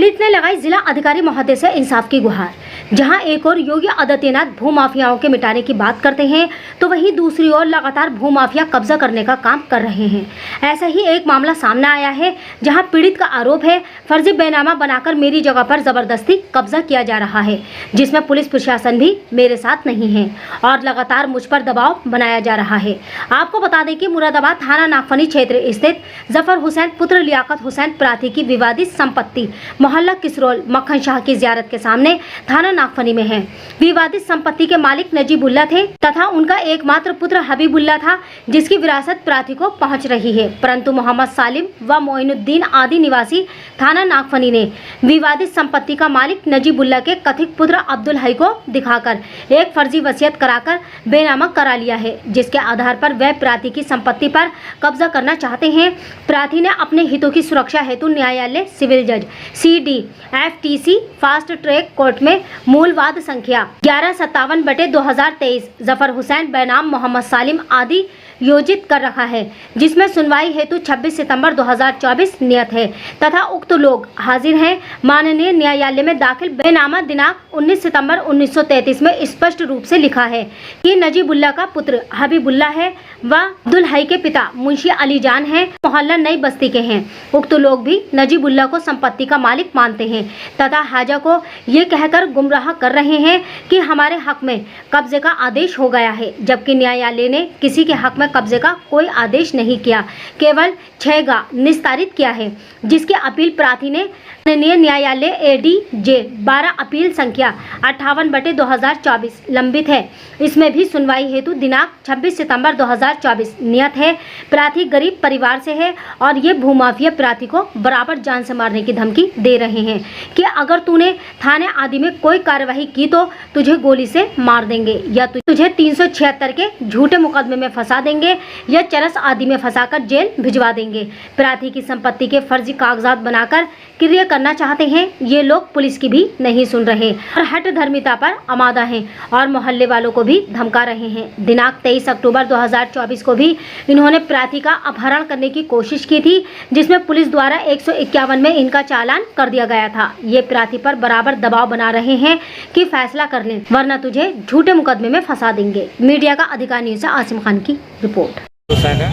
पीड़ित ने लगाई जिला अधिकारी महोदय से इंसाफ की गुहार। जहां एक और योगी आदित्यनाथ भूमाफियाओं के मिटाने की बात करते हैं तो वहीं दूसरी ओर लगातार भूमाफिया कब्जा करने का काम कर रहे हैं। ऐसा ही एक मामला सामने आया है जहां पीड़ित का आरोप है फर्जी बेनामा बनाकर मेरी जगह पर जबरदस्ती कब्जा किया जा रहा है, जिसमें पुलिस प्रशासन भी मेरे साथ नहीं है और लगातार मुझ पर दबाव बनाया जा रहा है। आपको बता दें कि मुरादाबाद थाना नागफनी क्षेत्र स्थित जफर हुसैन पुत्र लियाकत हुसैन प्रार्थी की विवादित संपत्ति मोहल्ला किसरोल मक्खन शाह की जियारत के सामने थाना नागफनी में है। विवादित संपत्ति के मालिक नजीबुल्ला थे तथा उनका एकमात्र पुत्र हबीबुल्ला था, जिसकी विरासत प्रार्थी को पहुंच रही है। परंतु मोहम्मद सालिम व मोइनुद्दीन आदि निवासी थाना नागफनी ने विवादित संपत्ति का मालिक नजीबुल्ला के कथित पुत्र अब्दुल हई को दिखाकर एक फर्जी वसीयत कराकर बेनामा करा लिया है, जिसके आधार पर वह प्रार्थी की संपत्ति पर कब्जा करना चाहते हैं। प्रार्थी ने अपने हितों की सुरक्षा हेतु न्यायालय सिविल जज CDFTC फास्ट ट्रैक कोर्ट में मूल वाद संख्या 1157/2023 जफर हुसैन बनाम मोहम्मद सालिम आदि योजित कर रखा है, जिसमें सुनवाई हेतु 26 सितंबर 2024 नियत है तथा उक्त लोग हाजिर हैं। माननीय न्यायालय में दाखिल बेनामा दिनांक 19 सितंबर 1933 में स्पष्ट रूप से लिखा है कि नजीबुल्ला का पुत्र हबीबुल्ला है व अब्दुल हई के पिता मुंशी अली जान है, मोहल्ला नई बस्ती के हैं। उक्त लोग भी नजीबुल्ला को संपत्ति का मालिक मानते हैं तथा हाजा को ये कहकर गुमराह कर रहे हैं कि हमारे हक में कब्जे का आदेश हो गया है, जबकि न्यायालय ने किसी के हक में कब्जे का कोई आदेश नहीं किया, केवल 6 निस्तारित किया है, जिसकी अपील प्रार्थी ने माननीय न्यायालय ADJ 12 अपील संख्या 58/2024 लंबित है। इसमें भी सुनवाई हेतु दिनांक 26 सितंबर 2024 नियत है। प्रार्थी गरीब परिवार से है और ये भूमाफिया प्रार्थी को बराबर जान से मारने की धमकी दे रहे हैं कि अगर तूने थाने आदि में कोई कार्यवाही की तो तुझे गोली से मार देंगे या तुझे 376 के झूठे मुकदमे में फंसा देंगे या चरस आदि में फंसाकर जेल भिजवा देंगे। प्रार्थी की संपत्ति के फर्जी कागजात बनाकर क्रिया करना चाहते हैं। ये लोग पुलिस की भी नहीं सुन रहे और हट धर्मिता पर आमादा हैं और मोहल्ले वालों को भी धमका रहे हैं। दिनांक 23 अक्टूबर 2024 को भी इन्होंने प्रार्थी का अपहरण करने की कोशिश की थी, जिसमें पुलिस द्वारा 151 में इनका चालान कर दिया गया था। ये प्रार्थी पर बराबर दबाव बना रहे हैं कि फैसला कर लें वरना तुझे झूठे मुकदमे में फंसा देंगे। मीडिया का अधिकारी न्यूज़ से आसिम खान की रिपोर्ट। हुसैन है,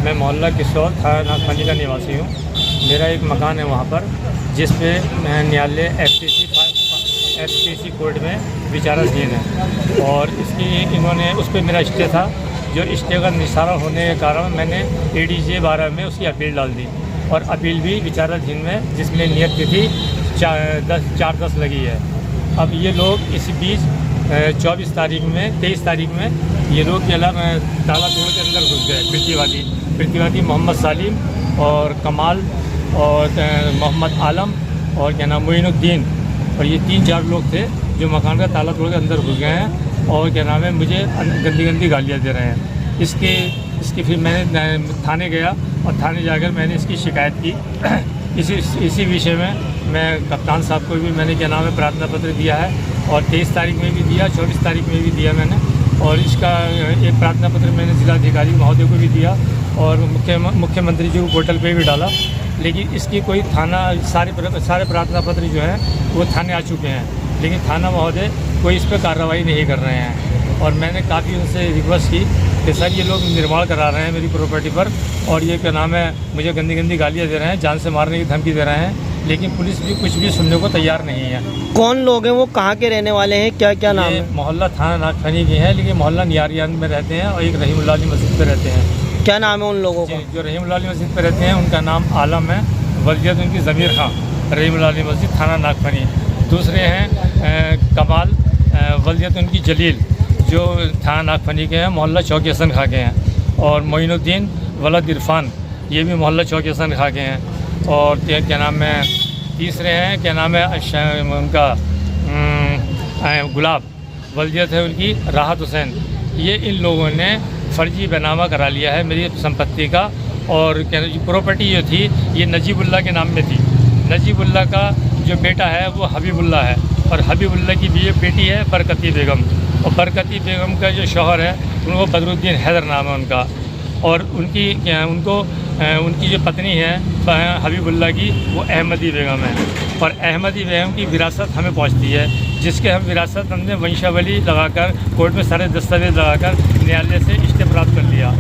मैं मोहल्ला किसरोल थाना नागफनी का निवासी हूँ। मेरा एक मकान है वहाँ पर, जिस पे न्यायालय FTC कोर्ट में विचाराधीन है और इन्होंने उस पर मेरा स्टे था, जो स्टे का निसारा होने के कारण मैंने ADJ 12 में उसकी अपील डाल दी और अपील भी विचाराधीन में, जिसमें नियत तिथि 4/10 लगी है। अब ये लोग इसी बीच 23 तारीख में ये लोग ताला तोड़ के अंदर घुस गए। प्रतिवादी मोहम्मद सालिम और कमाल और मोहम्मद आलम और क्या नाम मोइनुद्दीन, और ये 3-4 लोग थे जो मकान का ताला तोड़ के अंदर घुस गए हैं और क्या नाम है मुझे गंदी गालियाँ दे रहे हैं। इसकी फिर मैंने थाने गया और थाने जाकर मैंने इसकी शिकायत की। इसी विषय में मैं कप्तान साहब को भी मैंने क्या नाम है प्रार्थना पत्र दिया है और 23 तारीख में भी दिया, 24 तारीख में भी दिया मैंने, और इसका एक प्रार्थना पत्र मैंने जिलाधिकारी महोदय को भी दिया और मुख्यमंत्री जी को पोर्टल पे भी डाला। लेकिन इसकी कोई थाना सारे प्रार्थना पत्र जो हैं वो थाने आ चुके हैं, लेकिन थाना महोदय कोई इस पर कार्रवाई नहीं कर रहे हैं। और मैंने काफ़ी उनसे रिक्वेस्ट की कि सर ये लोग निर्माण करा रहे हैं मेरी प्रॉपर्टी पर और ये क्या नाम है मुझे गंदी गालियाँ दे रहे हैं, जान से मारने की धमकी दे रहे हैं, लेकिन पुलिस भी कुछ भी सुनने को तैयार नहीं है। कौन लोग हैं, वो कहाँ के रहने वाले हैं, क्या नाम है? मोहल्ला थाना नागफनी के हैं, लेकिन मोहल्ला नियारियान में रहते हैं और एक रहीमुल्लाह अली मस्जिद पे रहते हैं। क्या नाम है उन लोगों का? जो रहीमुल्लाह अली मस्जिद पे रहते हैं उनका नाम आलम है, वलियत उनकी ज़मीर खां, रहीमुल्लाह अली मस्जिद थाना नागफनी। दूसरे हैं कमाल, वलियत उनकी जलील, जो थाना नागफनी के हैं, मोहल्ला चौकी हसन खा के हैं। और मोइनुद्दीन वलद इरफान, ये भी मोहल्ला चौकी हसन खा के हैं। और क्या नाम है तीसरे हैं क्या नाम है उनका गुलाब, वलियत है उनकी राहत हुसैन। ये इन लोगों ने फर्जी बेनामा करा लिया है मेरी संपत्ति का। और क्या प्रॉपर्टी जो थी ये नजीबुल्ला के नाम में थी। नजीबुल्ला का जो बेटा है वो हबीबुल्ला है और हबीबुल्ला की बेटी है बरकती बेगम, और बरकती बेगम का जो शौहर है उनको बदरुद्दीन हैदर नाम है उनका। और उनको उनकी जो पत्नी है हबीबुल्ला की, वो अहमदी बेगम है और अहमदी बेगम की विरासत हमें पहुंचती है, जिसके हम विरासत हमने वंशावली लगाकर कोर्ट में सारे दस्तावेज लगाकर न्यायालय से स्टे प्राप्त कर लिया।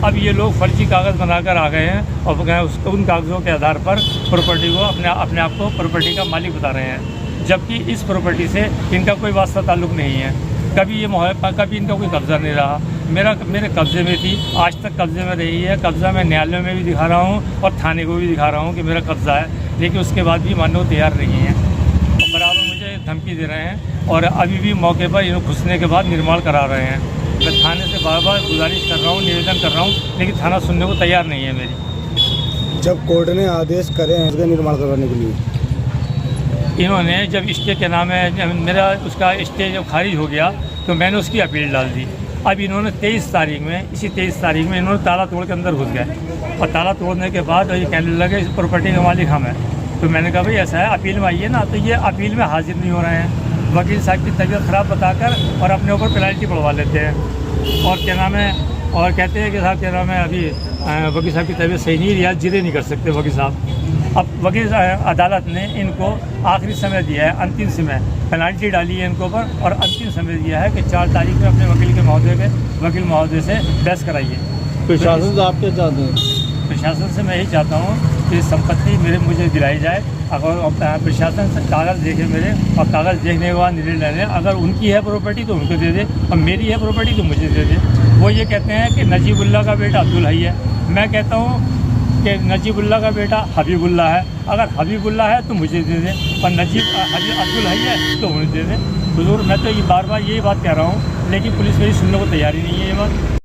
अब ये लोग फर्जी कागज़ बनाकर आ गए हैं और उन कागज़ों के आधार पर प्रॉपर्टी को अपने आप को प्रॉपर्टी का मालिक बता रहे हैं, जबकि इस प्रॉपर्टी से इनका कोई वास्ता ताल्लुक़ नहीं है। कभी इनका कोई कब्ज़ा नहीं रहा। मेरे कब्ज़े में थी, आज तक कब्ज़े में रही है। कब्ज़ा मैं न्यायालय में भी दिखा रहा हूँ और थाने को भी दिखा रहा हूँ कि मेरा कब्ज़ा है, लेकिन उसके बाद भी मानने को तैयार नहीं है और बराबर मुझे धमकी दे रहे हैं और अभी भी मौके पर इन्हें घुसने के बाद निर्माण करा रहे हैं। मैं थाने से बार बार गुजारिश कर रहा हूँ, निवेदन कर रहा हूँ, लेकिन थाना सुनने को तैयार नहीं है मेरी। जब कोर्ट ने आदेश करे हैं उसका निर्माण करवाने के लिए, इन्होंने जब स्टे के नाम है मेरा उसका स्टे जब खारिज हो गया तो मैंने उसकी अपील डाल दी। अब इन्होंने 23 तारीख में इन्होंने ताला तोड़ के अंदर घुस गए और ताला तोड़ने के बाद ये कहने लगे इस प्रॉपर्टी का मालिक हम हैं। तो मैंने कहा भाई ऐसा है, अपील में आइए ना। तो ये अपील में हाजिर नहीं हो रहे हैं, वकील साहब की तबीयत ख़राब बताकर और अपने ऊपर पेनल्टी पड़वा लेते हैं और क्या नाम है और कहते हैं कि साहब क्या नाम है अभी वकील साहब की तबीयत सही नहीं, रियाज जिले नहीं कर सकते वकील साहब। अब वकील अदालत ने इनको आखिरी समय दिया है, अंतिम समय पेनल्टी डाली है इनको ऊपर और अंतिम समय दिया है कि 4 तारीख में अपने वकील महोदय से बहस कराइए। प्रशासन से आप क्या चाहते हैं? प्रशासन से मैं यही चाहता हूँ कि संपत्ति मुझे दिलाई जाए। अगर प्रशासन से कागज़ देखे मेरे और कागज़ देखने के बाद निर्णय लें, अगर उनकी है प्रॉपर्टी तो उनको दे दे और मेरी है प्रॉपर्टी तो मुझे दे दे। वो ये कहते हैं कि नजीबुल्ला का बेटा अब्दुल हई है, मैं कहता हूँ कि नजीबुल्ला का बेटा हबीबुल्ला है। अगर हबीबुल्ला है तो मुझे दे दे और अब्दुल हई है तो मुझे दे दे। हुजूर मैं तो ये बार बार यही बात कह रहा हूँ, लेकिन पुलिस मेरी सुनने को तैयार ही नहीं है ये बात।